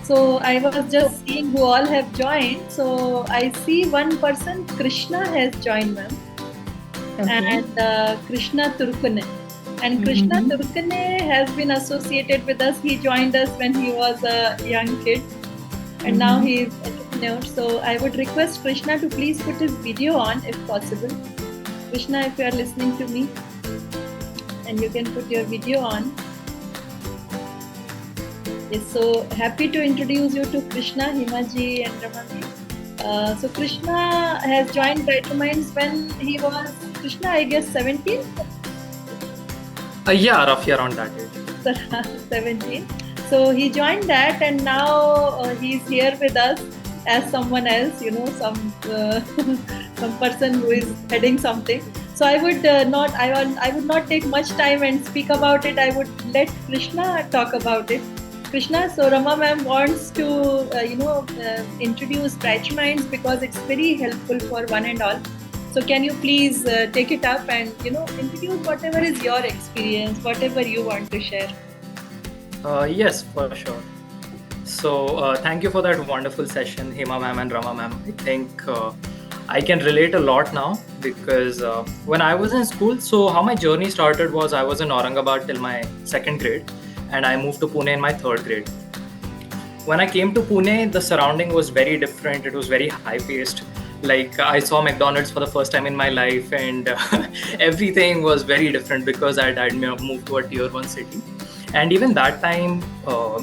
So I was just seeing who all have joined. So I see one person, Krishna, has joined, ma'am. Okay. And Krishna Turkune. And Krishna Turkune has been associated with us. He joined us when he was a young kid. And now he is entrepreneur. So I would request Krishna to please put his video on if possible. Krishna, if you are listening to me, and you can put your video on. Yes, so happy to introduce you to Krishna, Himaji and Ramaji. So Krishna has joined Brighter Minds when he was, Krishna, I guess 17? Yeah, roughly around that age. 17. So he joined that, and now he's here with us as someone else, some person who is heading something. So I would not take much time and speak about it. I would let Krishna talk about it. Krishna, so Rama ma'am wants to, introduce Brighter Minds because it's very helpful for one and all. So can you please take it up and introduce whatever is your experience, whatever you want to share? Yes, for sure. So thank you for that wonderful session, Hema ma'am and Rama ma'am. I think I can relate a lot now because when I was in school, so how my journey started was I was in Aurangabad till my second grade, and I moved to Pune in my third grade. When I came to Pune, the surrounding was very different. It was very high paced. Like I saw McDonald's for the first time in my life, and everything was very different because I'd moved to a tier one city. And even that time,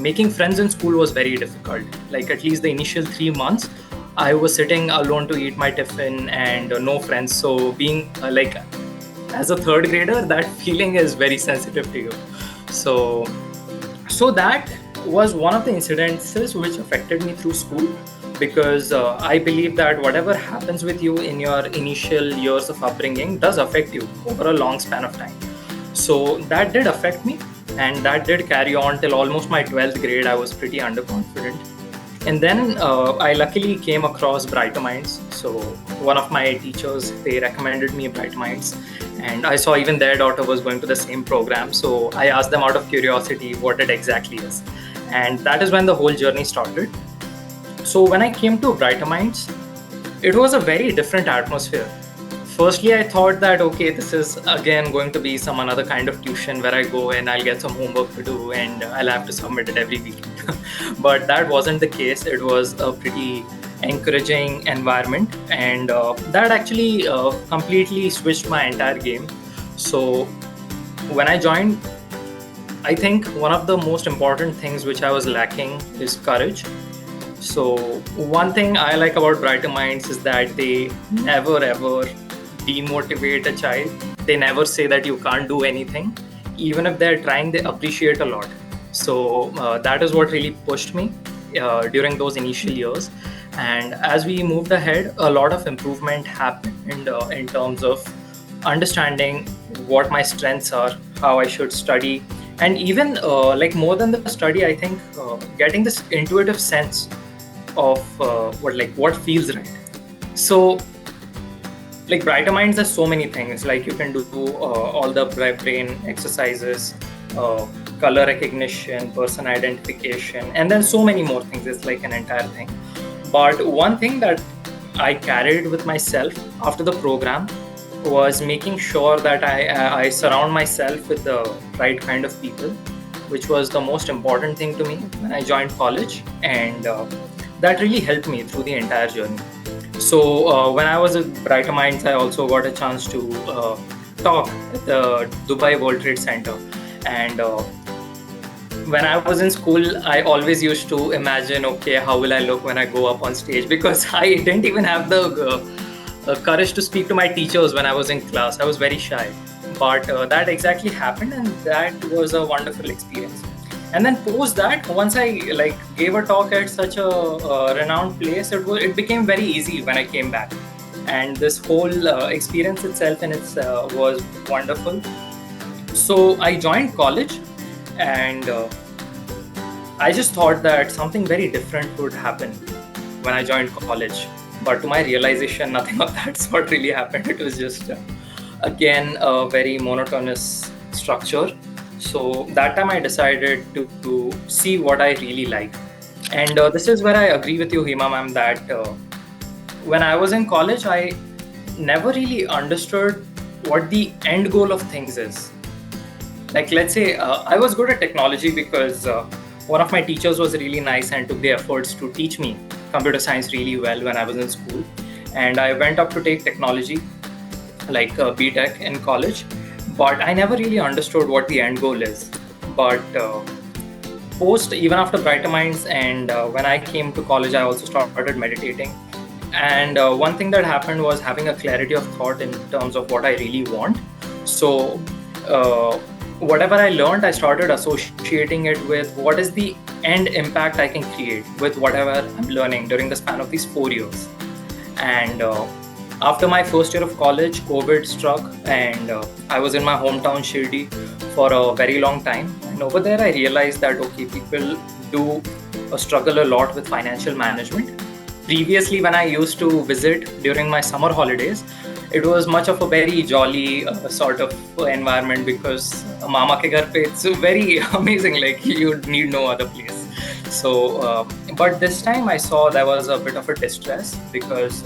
making friends in school was very difficult. Like at least the initial 3 months, I was sitting alone to eat my tiffin and no friends. So being like as a third grader, that feeling is very sensitive to you. So that was one of the incidences which affected me through school because I believe that whatever happens with you in your initial years of upbringing does affect you over a long span of time. So that did affect me, and that did carry on till almost my 12th grade. I was pretty underconfident. And then I luckily came across Brighter Minds. So one of my teachers, they recommended me Brighter Minds, and I saw even their daughter was going to the same program. So I asked them out of curiosity what it exactly is. And that is when the whole journey started. So when I came to Brighter Minds, it was a very different atmosphere. Firstly, I thought that, okay, this is again going to be some another kind of tuition where I go and I'll get some homework to do and I'll have to submit it every week. But that wasn't the case. It was a pretty encouraging environment, and that actually completely switched my entire game. So when I joined, I think one of the most important things which I was lacking is courage. So one thing I like about Brighter Minds is that they never ever demotivate a child. They never say that you can't do anything. Even if they're trying, they appreciate a lot. So that is what really pushed me during those initial years. And as we moved ahead, a lot of improvement happened in terms of understanding what my strengths are, how I should study, and even like more than the study, I think getting this intuitive sense of what feels right. So like Brighter Minds, there's so many things. Like you can do all the brain exercises, color recognition, person identification, and then so many more things. It's like an entire thing. But one thing that I carried with myself after the program was making sure that I surround myself with the right kind of people, which was the most important thing to me when I joined college, and that really helped me through the entire journey. So when I was at Brighter Minds, I also got a chance to talk at the Dubai World Trade Center, and when I was in school, I always used to imagine, okay, how will I look when I go up on stage? Because I didn't even have the courage to speak to my teachers when I was in class. I was very shy. But that exactly happened, and that was a wonderful experience. And then post that, once I gave a talk at such a renowned place, it became very easy when I came back. And this whole experience itself was wonderful. So I joined college, and I just thought that something very different would happen when I joined college. But to my realization, nothing of that sort really happened. It was just, again, a very monotonous structure. So that time I decided to see what I really like. And this is where I agree with you, Hema ma'am, that when I was in college, I never really understood what the end goal of things is. Like, let's say I was good at technology because one of my teachers was really nice and took the efforts to teach me computer science really well when I was in school. And I went up to take technology, like BTech in college, but I never really understood what the end goal is. But even after Brighter Minds, and when I came to college, I also started meditating. And one thing that happened was having a clarity of thought in terms of what I really want. So whatever I learned, I started associating it with what is the end impact I can create with whatever I'm learning during the span of these 4 years. And after my first year of college, COVID struck, and I was in my hometown Shirdi for a very long time. And over there, I realized that, okay, people do struggle a lot with financial management. Previously, when I used to visit during my summer holidays, it was much of a very jolly sort of environment, because mama ke ghar pe it's very amazing, like you need no other place. So but this time I saw there was a bit of a distress, because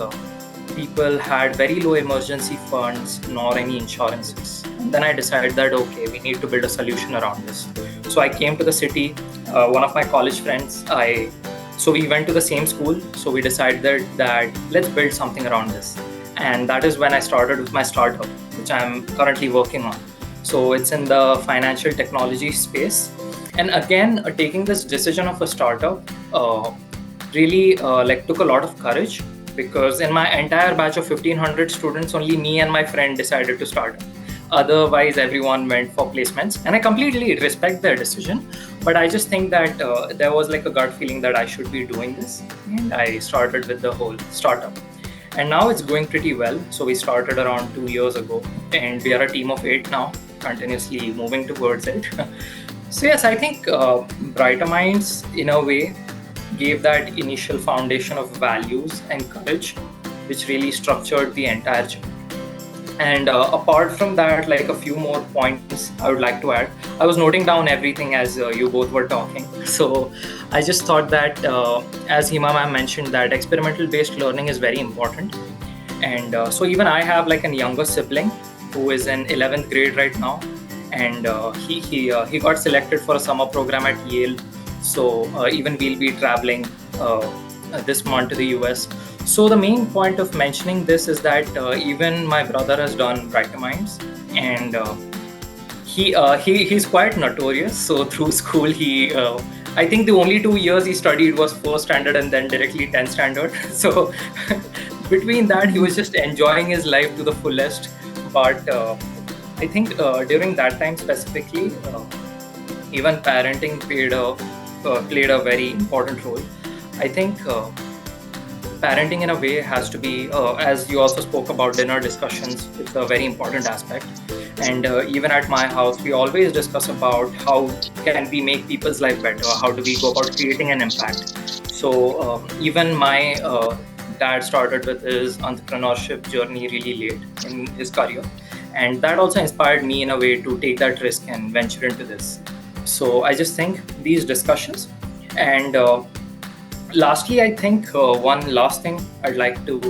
people had very low emergency funds nor any insurances. And then I decided that okay, we need to build a solution around this. So I came to the city. One of my college friends, so we went to the same school, so we decided that let's build something around this. And that is when I started with my startup, which I'm currently working on. So it's in the financial technology space. And again, taking this decision of a startup really like took a lot of courage, because in my entire batch of 1500 students, only me and my friend decided to start up. Otherwise, everyone went for placements, and I completely respect their decision. But I just think that there was like a gut feeling that I should be doing this, and I started with the whole startup. And now it's going pretty well. So we started around 2 years ago, and we are a team of 8 now, continuously moving towards it. So yes, I think Brighter Minds, in a way, gave that initial foundation of values and courage, which really structured the entire journey. And apart from that, like a few more points I would like to add. I was noting down everything as you both were talking. So I just thought that, as Hima ma'am mentioned, that experimental based learning is very important. And so even I have like a younger sibling who is in 11th grade right now. And he got selected for a summer program at Yale. So even we'll be traveling this month to the US. So the main point of mentioning this is that even my brother has done Brighter Minds, and he's quite notorious. So through school, I think the only 2 years he studied was 4th standard and then directly 10th standard. So between that, he was just enjoying his life to the fullest. But I think during that time specifically, even parenting played a very important role. I think parenting in a way has to be, as you also spoke about dinner discussions, it's a very important aspect. And even at my house, we always discuss about how can we make people's life better, how do we go about creating an impact. So even my dad started with his entrepreneurship journey really late in his career. And that also inspired me in a way to take that risk and venture into this. So I just think these discussions. And lastly, I think one last thing I'd like to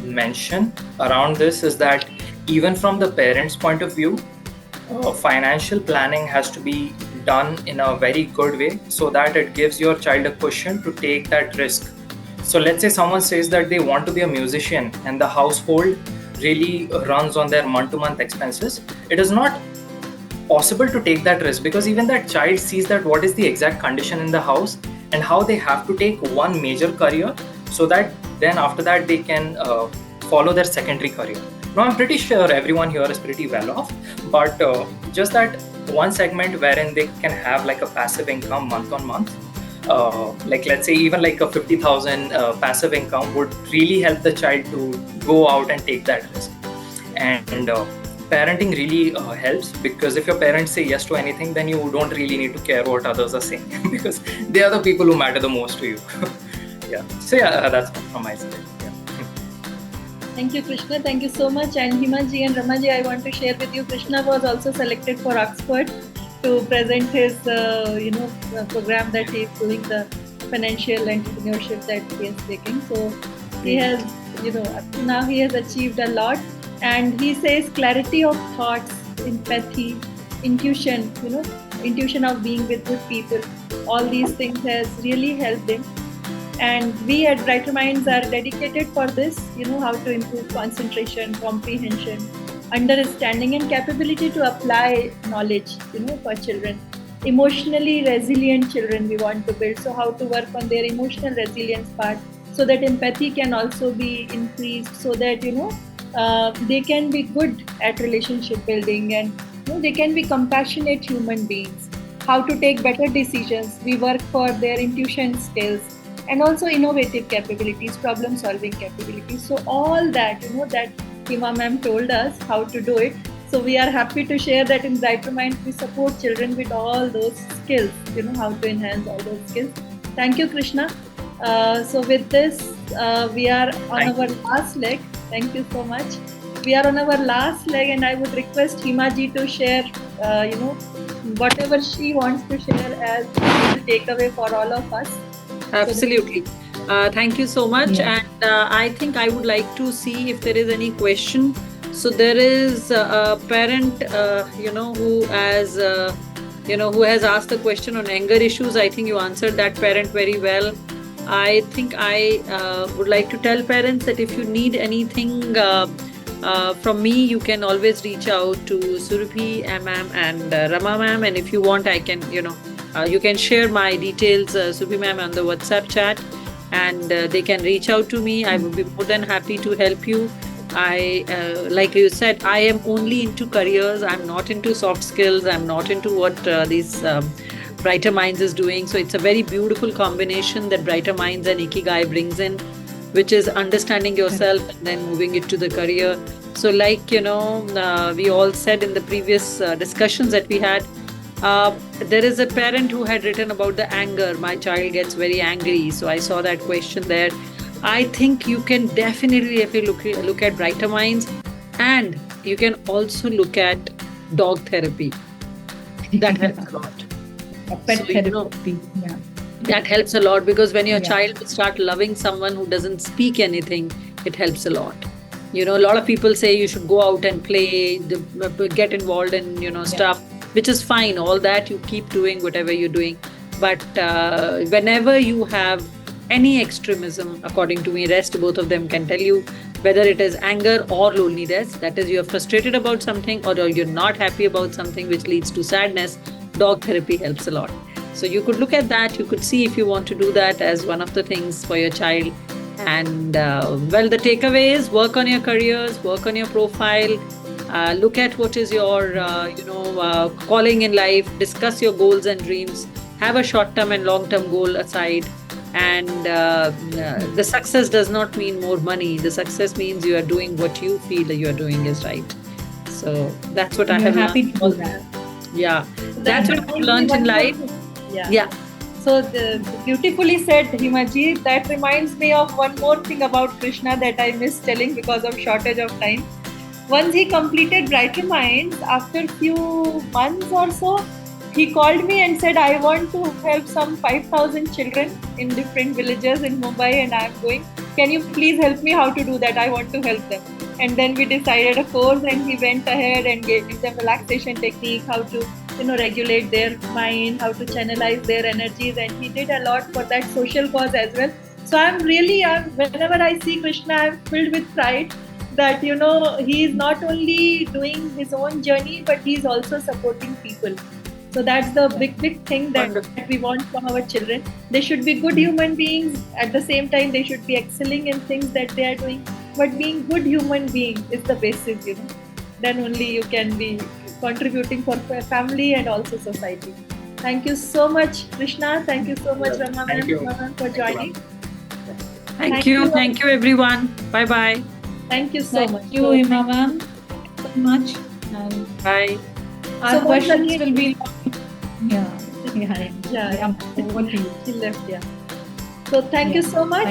mention around this is that even from the parents' point of view, financial planning has to be done in a very good way, so that it gives your child a cushion to take that risk. So let's say someone says that they want to be a musician and the household really runs on their month-to-month expenses. It is not possible to take that risk, because even that child sees that what is the exact condition in the house and how they have to take one major career, so that then after that they can follow their secondary career. Now I'm pretty sure everyone here is pretty well off, but just that one segment wherein they can have like a passive income month on month, like let's say even like a 50,000 passive income would really help the child to go out and take that risk. And parenting really helps, because if your parents say yes to anything, then you don't really need to care what others are saying because they are the people who matter the most to you. Yeah. So yeah, that's from my side. Yeah. Thank you, Krishna. Thank you so much. And Himaji and Ramaji, I want to share with you, Krishna was also selected for Oxford to present his, program that he is doing, the financial entrepreneurship that he is taking. So he has, up to now he has achieved a lot. And he says clarity of thoughts, empathy, intuition, intuition of being with good people. All these things has really helped him. And we at Brighter Minds are dedicated for this, how to improve concentration, comprehension, understanding and capability to apply knowledge, for children. Emotionally resilient children we want to build. So how to work on their emotional resilience part, so that empathy can also be increased, so that, they can be good at relationship building, and they can be compassionate human beings. How to take better decisions. We work for their intuition skills, and also innovative capabilities, problem solving capabilities. So all that, that Hima ma'am told us how to do it. So we are happy to share that in Brighter Minds we support children with all those skills, how to enhance all those skills. Thank you, Krishna. So with this, we are on Thank our last leg. Thank you so much. We are on our last leg, and I would request Himaji to share, whatever she wants to share as a takeaway for all of us. Absolutely. Thank you so much. Yeah. And I think I would like to see if there is any question. So there is a parent, who has asked the question on anger issues. I think you answered that parent very well. I think I would like to tell parents that if you need anything from me, you can always reach out to Surabhi ma'am and Rama ma'am. And if you want, I can, you can share my details, Surabhi ma'am, on the WhatsApp chat, and they can reach out to me. I would be more than happy to help you. Like you said, I am only into careers. I'm not into soft skills. I'm not into what these Brighter Minds is doing. So it's a very beautiful combination that Brighter Minds and Ikigai brings in, which is understanding yourself and then moving it to the career. So like, we all said in the previous discussions that we had, there is a parent who had written about the anger. My child gets very angry. So I saw that question there. I think you can definitely, if you look at Brighter Minds, and you can also look at dog therapy. That helps a lot. A pet So, therapy. Yeah. That helps a lot, because when your Yeah. child will start loving someone who doesn't speak anything, it helps a lot. A lot of people say you should go out and play, get involved in, stuff, which is fine. All that you keep doing, whatever you're doing. But whenever you have any extremism, according to me, rest, both of them can tell you, whether it is anger or loneliness, that is, you're frustrated about something or you're not happy about something which leads to sadness, dog therapy helps a lot. So you could look at that. You could see if you want to do that as one of the things for your child. And the takeaway is work on your careers, work on your profile, look at what is your, calling in life, discuss your goals and dreams, have a short-term and long-term goal aside. And the success does not mean more money. The success means you are doing what you feel that you are doing is right. So that's what I You're have happy learned. to do that. Yeah, that's what I've reminds me learned one in more life. thing. Yeah. Yeah. So beautifully said, Himaji. That reminds me of one more thing about Krishna that I missed telling because of shortage of time. Once he completed Brighter Minds, after few months or so, he called me and said, I want to help some 5,000 children in different villages in Mumbai, and I am going. Can you please help me how to do that? I want to help them. And then we decided a course, and he went ahead and gave them relaxation technique, how to regulate their mind, how to channelize their energies, and he did a lot for that social cause as well. So whenever I see Krishna, I'm filled with pride that he is not only doing his own journey, but he is also supporting people. So that's the big thing that we want from our children. They should be good human beings. At the same time, they should be excelling in things that they are doing. But being good human being is the basis, Then only you can be contributing for family and also society. Thank you so much, Krishna. Thank you so much, Rama Thank you. ma'am, for joining. Thank you. Thank you, everyone. Bye-bye. Thank you so much. Thank you, Hima ma'am, so much. And Bye. our So once questions again- will be. Yeah. Yeah. Over to you. She left, yeah. So thank you so much.